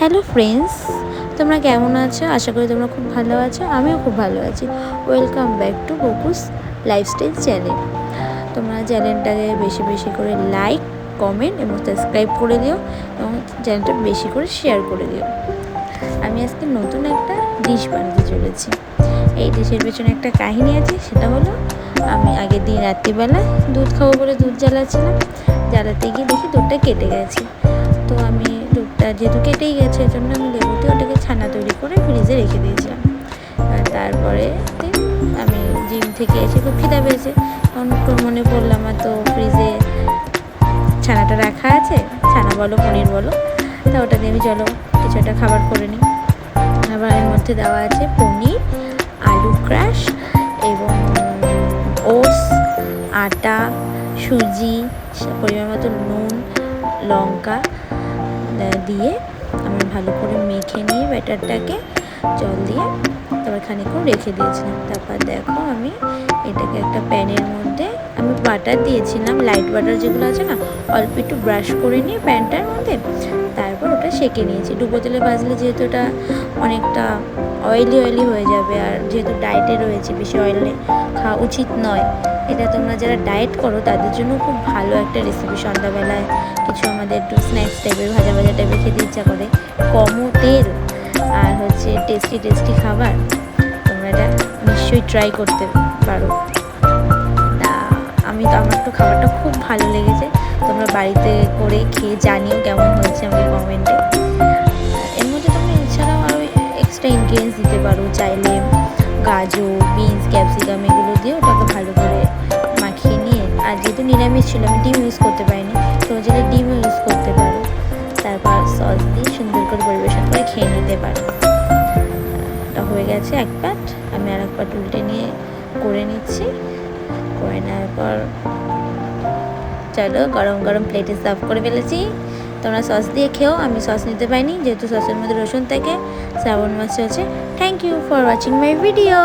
Hello friends, তোমরা কেমন আছো? আশা করি তোমরা খুব ভালো আছো। আমিও খুব ভালো আছি। ওয়েলকাম ব্যাক টু বকুস লাইফস্টাইল চ্যানেল। তোমরা চ্যানেলটাকে বেশি বেশি করে লাইক, কমেন্ট এবং সাবস্ক্রাইব করে দিও এবং চ্যানেলটা বেশি করে শেয়ার করে দিও। আমি আজকে নতুন একটা ডিশ বানাতে চলেছি। এই ডিশের পেছনে একটা কাহিনী আছে। সেটা হলো, আমি আগের দিন রাত্রিবেলা দুধ খাবো বলে দুধ জ্বালাচ্ছিলাম। জ্বালাতে গিয়ে দেখি দুধটা কেটে গেছে। তো আমি দুধটা যেহেতু কেটেই গেছে, এই জন্য আমি লেবু দিয়ে ওটাকে ছানা তৈরি করে ফ্রিজে রেখে দিয়েছিলাম। আর তারপরে আমি জিম থেকে এসে খুব খিদা পেয়েছে, তখন মনে পড়লো আমার তো ফ্রিজে ছানাটা রাখা আছে, ছানা বলো পনির বলো, তা ওটা দিয়ে আমি চলো কিছু একটা খাবার করে নিই। আবার এর মধ্যে দেওয়া আছে পনির, আলু ক্রাশ এবং ওটস, আটা, সুজি, পরিমাণ মতো নুন, লঙ্কা দিয়ে আমি ভালো করে মেখে নিয়ে ব্যাটারটাকে জল দিয়ে তারপর খানিকক্ষণ রেখে দিয়েছিলাম। তারপর দেখো আমি এটাকে একটা প্যানের মধ্যে আমি বাটার দিয়েছিলাম, লাইট বাটার যেগুলো আছে না, অল্প একটু ব্রাশ করে নিয়ে প্যানটার মধ্যে তারপর ওটা সেঁকে নিয়েছি। ডুবো তেলে ভাজলে যেহেতু এটা অনেকটা অয়েলি হয়ে যাবে, আর যেহেতু ডায়েটে রয়েছে বেশি অয়েলে খাওয়া উচিত নয়। এটা তোমরা যারা ডায়েট করো তাদের জন্য খুব ভালো একটা রেসিপি। সন্ধ্যাবেলায় কিছু আমাদের একটু স্ন্যাক্স টাইপের ভাজা টাইপের খেতে ইচ্ছা করে, কমও তেল আর হচ্ছে টেস্টি খাবার। তোমরা এটা নিশ্চয়ই ট্রাই করতে পারো। তা আমার তো খাবারটা খুব ভালো লেগেছে। তোমরা বাড়িতে করে খেয়ে জানিও কেমন হয়েছে আমাকে কমেন্টে। এর মধ্যে তোমরা এছাড়াও আরও এক্সট্রা ইনগ্রিডিয়েন্টস দিতে পারো চাইলে। গাজর, বিনস, ক্যাপসিকাম এগুলো দিয়ে ওটাকে ভালো করে মাখিয়ে নিয়ে, আর যেহেতু নিরামিষ ছিল আমি ডিম ইউজ করতে পারিনি, তো যেটা ডিমও ইউজ করতে পারো। তারপর সস দিয়ে সুন্দর করে পরিবেশন করে খেয়ে নিতে পারো। এটা হয়ে গেছে এক পাট, আমি আর এক পাট উল্টে নিয়ে করে নিচ্ছি। করে নেওয়ার পর চলো গরম প্লেটে সার্ভ করে ফেলেছি। তোমরা সস দিয়ে খেও, আমি সস নিতে পারিনি যেহেতু সসের মধ্যে রসুন থাকে। শ্রাবণ মাস চলছে। Thank you for watching my video.